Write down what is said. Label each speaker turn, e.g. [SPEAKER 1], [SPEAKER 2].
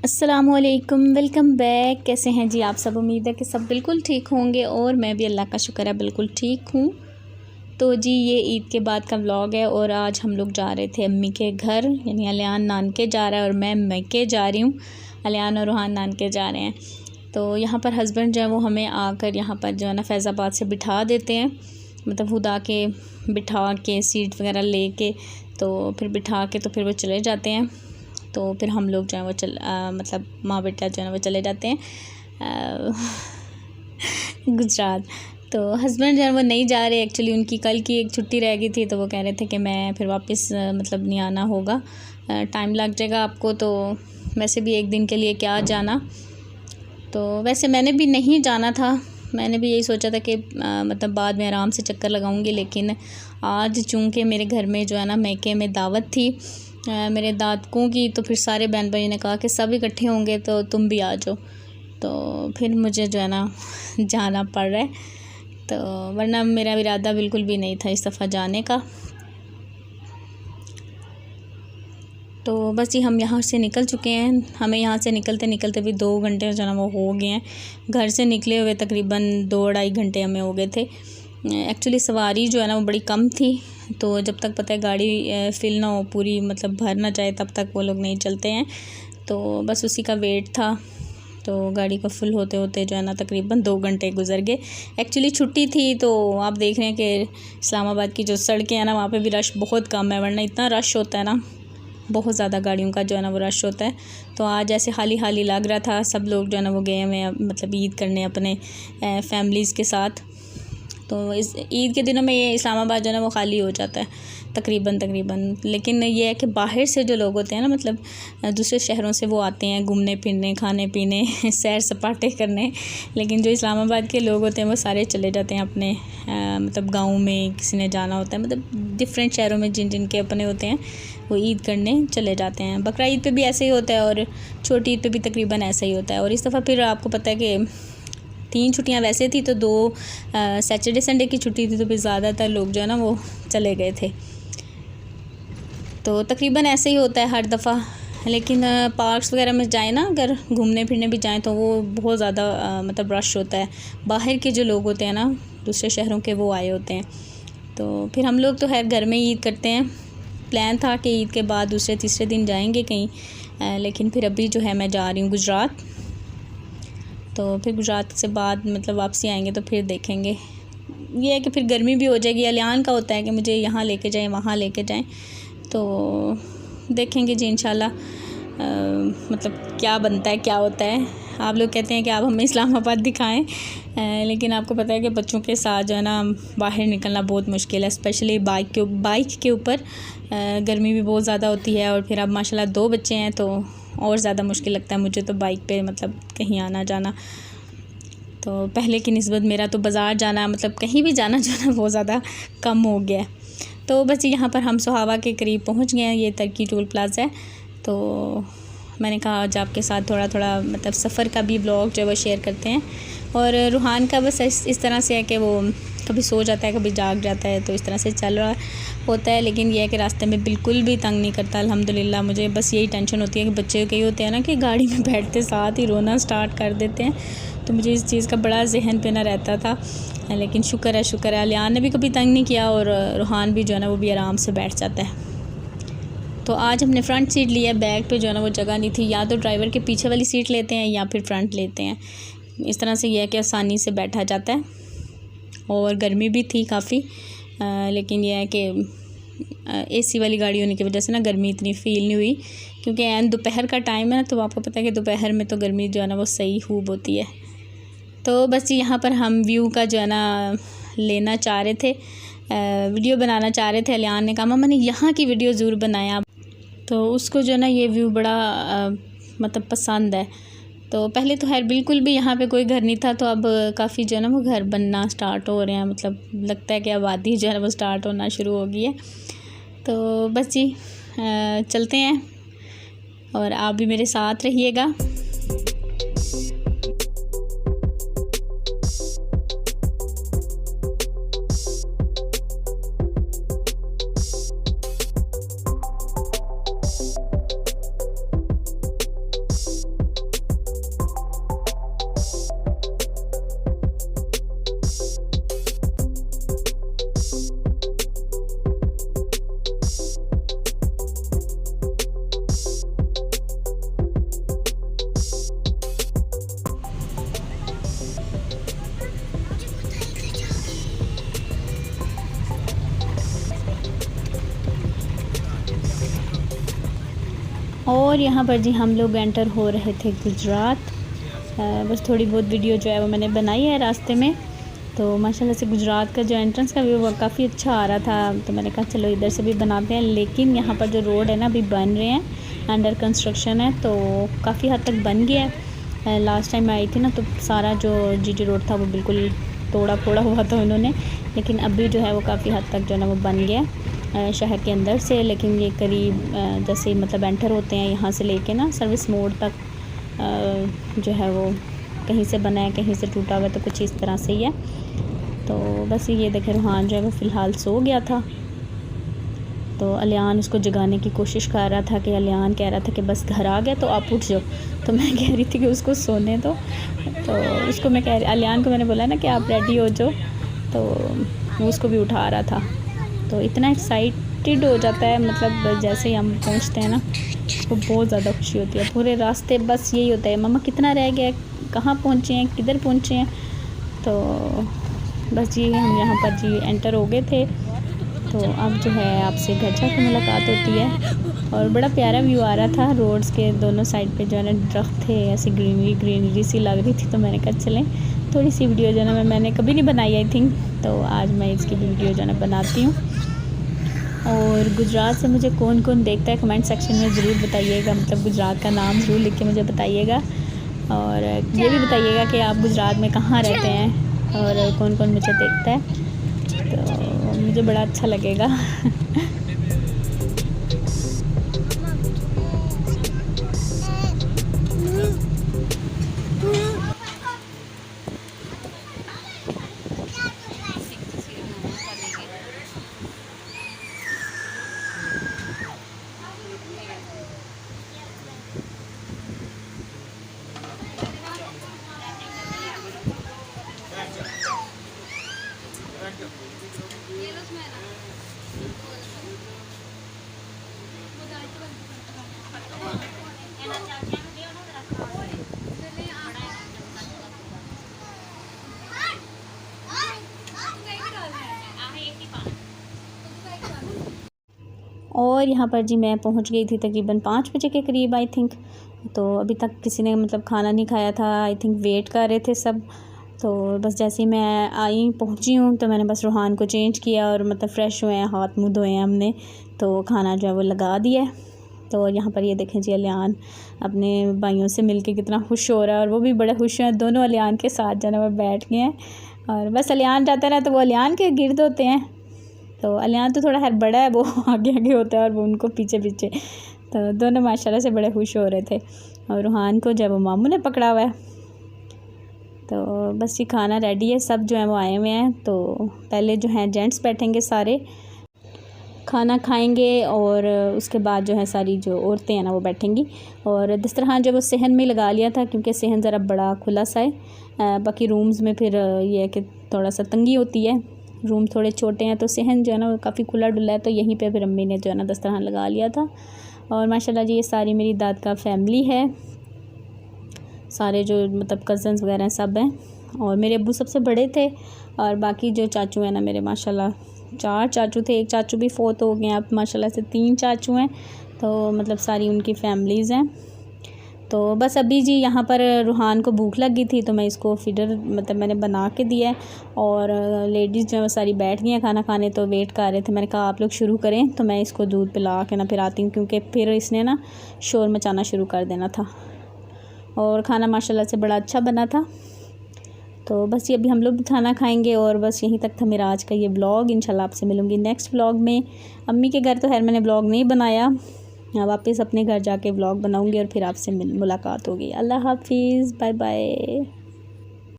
[SPEAKER 1] अस्सलामुअलैकुम, welcome back. कैसे हैं जी आप सब? उम्मीद है कि सब बिल्कुल ठीक होंगे और मैं भी अल्लाह का शुक्र है बिल्कुल ठीक हूँ। तो जी ये ईद के बाद का व्लॉग है और आज हम लोग जा रहे थे अम्मी के घर, यानी अलियान नानके जा रहा है और मैं मैके जा रही हूँ। अलियान और रूहान नानके जा रहे हैं। तो यहाँ पर हस्बैंड जो है वो हमें आकर यहाँ पर जो है ना फैज़ाबाद से बिठा देते हैं, मतलब खुद आके बिठा के सीट वगैरह ले के तो फिर बिठा के तो फिर वो चले जाते हैं। तो फिर हम लोग जो है वो मतलब माँ बेटा जो है ना वो चले जाते हैं गुजरात। तो हस्बैंड जो है वो नहीं जा रहे, एक्चुअली उनकी कल की एक छुट्टी रह गई थी तो वो कह रहे थे कि मैं फिर वापस मतलब नहीं आना होगा, टाइम लग जाएगा आपको। तो वैसे भी एक दिन के लिए क्या जाना, तो वैसे मैंने भी नहीं जाना था, मैंने भी यही सोचा था कि मतलब बाद में आराम से चक्कर लगाऊंगी। लेकिन आज चूँकि मेरे घर में जो है ना मैके में दावत थी मेरे दादकों की, तो फिर सारे बहन भाइयों ने कहा कि सब इकट्ठे होंगे तो तुम भी आ जाओ। तो फिर मुझे जो है ना जाना पड़ रहा है, तो वरना मेरा इरादा बिल्कुल भी नहीं था इस दफ़ा जाने का। तो बस ही हम यहाँ से निकल चुके हैं। हमें यहाँ से निकलते निकलते भी 2 घंटे जो है ना वो हो गए हैं। घर से निकले हुए तकरीबन 2-2.5 घंटे हमें हो गए थे। एक्चुअली सवारी जो है ना वो बड़ी कम थी, तो जब तक पता है गाड़ी फिल ना हो पूरी, मतलब भर ना जाए, तब तक वो लोग नहीं चलते हैं। तो बस उसी का वेट था। तो गाड़ी को फुल होते होते जो है ना तकरीबन 2 घंटे गुजर गए। एक्चुअली छुट्टी थी, तो आप देख रहे हैं कि इस्लामाबाद की जो सड़कें हैं ना वहाँ पे भी रश बहुत कम है, वरना इतना रश होता है ना, बहुत ज़्यादा गाड़ियों का जो है ना वो रश होता है। तो आज ऐसे खाली खाली लग रहा था, सब लोग जो है ना वो गए हुए हैं मतलब ईद करने अपने फैमिलीज़ के साथ। तो इस ईद के दिनों में ये इस्लामाबाद जो है ना वो खाली हो जाता है तकरीबन। लेकिन ये है कि बाहर से जो लोग होते हैं ना, मतलब दूसरे शहरों से वो आते हैं घूमने फिरने, खाने पीने सैर सपाटे करने। लेकिन जो इस्लामाबाद के लोग होते हैं वो सारे चले जाते हैं अपने मतलब गाँव में, किसी ने जाना होता है, मतलब डिफरेंट शहरों में जिन जिन के अपने होते हैं वो ईद करने चले जाते हैं। बकरा ईद पे भी ऐसे ही होता है और छोटी ईद पे भी तकरीबन ऐसा ही होता है। और इस दफ़ा फिर आपको पता है कि 3 छुट्टियां वैसे थी, तो 2 सैटरडे संडे की छुट्टी थी, तो फिर ज़्यादातर लोग जो है ना वो चले गए थे। तो तकरीबन ऐसे ही होता है हर दफ़ा। लेकिन पार्क्स वगैरह में जाएँ ना, अगर घूमने फिरने भी जाएँ तो वो बहुत ज़्यादा मतलब रश होता है। बाहर के जो लोग होते हैं ना दूसरे शहरों के, वो आए होते हैं। तो फिर हम लोग तो खैर घर में ईद करते हैं। प्लान था कि ईद के बाद दूसरे तीसरे दिन जाएंगे कहीं, लेकिन फिर अभी जो है मैं जा रही हूँ गुजरात। तो फिर गुजरात से बाद मतलब वापसी आएंगे तो फिर देखेंगे। ये है कि फिर गर्मी भी हो जाएगी। अलियान का होता है कि मुझे यहाँ लेके जाएं वहाँ लेके जाएं, तो देखेंगे जी इंशाल्लाह मतलब क्या बनता है क्या होता है। आप लोग कहते हैं कि आप हमें इस्लामाबाद दिखाएं, लेकिन आपको पता है कि बच्चों के साथ जो है ना बाहर निकलना बहुत मुश्किल है, स्पेशली बाइक के ऊपर। गर्मी भी बहुत ज़्यादा होती है और फिर अब माशाल्लाह 2 बच्चे हैं तो और ज़्यादा मुश्किल लगता है मुझे तो बाइक पे मतलब कहीं आना जाना। तो पहले की निस्बत मेरा तो बाज़ार जाना, मतलब कहीं भी जाना जो है बहुत ज़्यादा कम हो गया है। तो बस यहाँ पर हम सोहावा के करीब पहुँच गए हैं। ये तरकी टोल प्लाज़ा है। तो मैंने कहा आज आपके साथ थोड़ा थोड़ा मतलब सफ़र का भी ब्लॉग जो है वो शेयर करते हैं। और रूहान का बस इस तरह से है कि वो कभी सो जाता है कभी जाग जाता है, तो इस तरह से चल रहा होता है। लेकिन यह है कि रास्ते में बिल्कुल भी तंग नहीं करता अल्हम्दुलिल्लाह। मुझे बस यही टेंशन होती है कि बच्चे कई होते हैं ना कि गाड़ी में बैठते साथ ही रोना स्टार्ट कर देते हैं, तो मुझे इस चीज़ का बड़ा जहन पे ना रहता था। लेकिन शुक्र है अलियान ने भी कभी तंग नहीं किया और रूहान भी जो है ना वो भी आराम से बैठ जाता है। तो आज हमने फ़्रंट सीट लिया, बैग पे जो है ना वो जगह नहीं थी, या तो ड्राइवर के पीछे वाली सीट लेते हैं या फिर फ्रंट लेते हैं। इस तरह से यह है कि आसानी से बैठा जाता है। और गर्मी भी थी काफ़ी, लेकिन यह है कि एसी वाली गाड़ी होने की वजह से ना गर्मी इतनी फ़ील नहीं हुई, क्योंकि एन दोपहर का टाइम है ना, तो आपको पता है कि दोपहर में तो गर्मी जो है ना वो सही खूब होती है। तो बस यहाँ पर हम व्यू का जो है ना लेना चाह रहे थे, वीडियो बनाना चाह रहे थे। अलियान ने कहा मम्मा ने यहाँ की वीडियो ज़रूर बनाया, तो उसको जो है ना ये व्यू बड़ा मतलब पसंद है। तो पहले तो खैर बिल्कुल भी यहाँ पे कोई घर नहीं था, तो अब काफ़ी जो है ना वो घर बनना स्टार्ट हो रहे हैं, मतलब लगता है कि आबादी जो है ना वो स्टार्ट होना शुरू हो गई है। तो बस जी चलते हैं और आप भी मेरे साथ रहिएगा। और यहाँ पर जी हम लोग एंटर हो रहे थे गुजरात। बस थोड़ी बहुत वीडियो जो है वो मैंने बनाई है रास्ते में। तो माशाल्लाह से गुजरात का जो एंट्रेंस का व्यू वो काफ़ी अच्छा आ रहा था, तो मैंने कहा चलो इधर से भी बनाते हैं। लेकिन यहाँ पर जो रोड है ना अभी बन रहे हैं, अंडर कंस्ट्रक्शन है, तो काफ़ी हद तक बन गया है। लास्ट टाइम मैं आई थी ना तो सारा जो जीटी रोड था वो बिल्कुल तोड़ा फोड़ा हुआ था उन्होंने, लेकिन अभी जो है वो काफ़ी हद तक जो है ना वो बन गया शहर के अंदर से। लेकिन ये करीब जैसे मतलब एंटर होते हैं यहाँ से लेके ना सर्विस मोड़ तक जो है वो कहीं से बना है कहीं से टूटा हुआ है, तो कुछ इस तरह से ही है। तो बस ये देखें रूहान जो है वो फ़िलहाल सो गया था, तो अलियान उसको जगाने की कोशिश कर रहा था कि अलियान कह रहा था कि बस घर आ गया तो आप उठ जाओ। तो मैं कह रही थी कि उसको सोने दो, तो उसको मैं अलियान को मैंने बोला ना कि आप रेडी हो जाओ, तो वो उसको भी उठा रहा था। तो इतना एक्साइटेड हो जाता है, मतलब जैसे ही हम पहुंचते हैं ना उसको बहुत ज़्यादा खुशी होती है। पूरे रास्ते बस यही होता है, मम्मा कितना रह गया, कहाँ पहुँचे हैं, किधर पहुँचे हैं। तो बस जी हम यहाँ पर जी एंटर हो गए थे। तो अब जो है आपसे घर जाकर मुलाकात होती है। और बड़ा प्यारा व्यू आ रहा था, रोड्स के दोनों साइड पे जो है ना दरख्त थे, ऐसी ग्रीनरी सी लग रही थी। तो मैंने कहा चलें थोड़ी सी वीडियो जो है ना मैंने कभी नहीं बनाई आई थिंक, तो आज मैं इसकी वीडियो जो है ना बनाती हूँ। और गुजरात से मुझे कौन कौन देखता है कमेंट सेक्शन में ज़रूर बताइएगा, मतलब गुजरात का नाम ज़रूर लिख के मुझे बताइएगा। और ये भी बताइएगा कि आप गुजरात में कहाँ रहते हैं और कौन कौन मुझे देखता है, तो मुझे बड़ा अच्छा लगेगा। और यहाँ पर जी मैं पहुँच गई थी तकरीबन 5 बजे के करीब आई थिंक। तो अभी तक किसी ने मतलब खाना नहीं खाया था, आई थिंक वेट कर रहे थे सब। तो बस जैसे ही मैं आई पहुँची हूँ तो मैंने बस रूहान को चेंज किया और मतलब फ़्रेश हुए हैं, हाथ मुँह धोए हैं हमने, तो खाना जो है वो लगा दिया है। तो यहाँ पर ये देखें जी अलियान अपने भाइयों से मिलके कितना खुश हो रहा है, और वो भी बड़े खुश हैं। दोनों अलियान के साथ जो है वो बैठ गए हैं, और बस अलियान जाता है ना तो वो अलियान के गिर्द होते हैं। तो अलियान तो थोड़ा खैर बड़ा है, वो आगे आगे होता है और वो उनको पीछे पीछे। तो दोनों माशाल्लाह से बड़े खुश हो रहे थे। और रूहान को जब वो मामू ने पकड़ा हुआ है। तो बस ये खाना रेडी है, सब जो है वो आए हुए हैं। तो पहले जो है जेंट्स बैठेंगे सारे, खाना खाएंगे, और उसके बाद जो है सारी जो औरतें हैं ना वो बैठेंगी। और दस्तरखान जो वो सहन में लगा लिया था, क्योंकि सहन ज़रा बड़ा खुला सा है। बाकी रूम्स में फिर ये है कि थोड़ा सा तंगी होती है, रूम थोड़े छोटे हैं, तो सहन जो है ना वो काफ़ी खुला डुला है। तो यहीं पे फिर अम्मी ने जो है ना दस्तरखान लगा लिया था। और माशाल्लाह जी ये सारी मेरी दाद का फैमिली है, सारे जो मतलब कज़न्स वगैरह सब हैं। और मेरे अब्बू सबसे बड़े थे, और बाकी जो चाचू हैं ना मेरे माशाल्लाह 4 चाचू थे, एक चाचू भी फ़ौत हो गए हैं, अब माशाल्लाह से 3 चाचू हैं। तो मतलब सारी उनकी फैमिलीज़ हैं। तो बस अभी जी यहाँ पर रूहान को भूख लगी थी, तो मैं इसको फीडर मतलब मैंने बना के दिया है। और लेडीज़ जो है सारी बैठ गई हैं खाना खाने, तो वेट कर रहे थे। मैंने कहा आप लोग शुरू करें, तो मैं इसको दूध पिला के ना फिर आती हूँ, क्योंकि फिर इसने ना शोर मचाना शुरू कर देना था। और खाना माशाल्लाह से बड़ा अच्छा बना था। तो बस ये अभी हम लोग भी खाना खाएंगे, और बस यहीं तक था मेरा आज का ये व्लॉग। इंशाल्लाह आपसे मिलूँगी नेक्स्ट व्लॉग में। अम्मी के घर तो खैर मैंने व्लॉग नहीं बनाया, वापस अपने घर जाके व्लॉग बनाऊँगी और फिर आपसे मुलाकात होगी। अल्लाह हाफिज़, बाय बाय।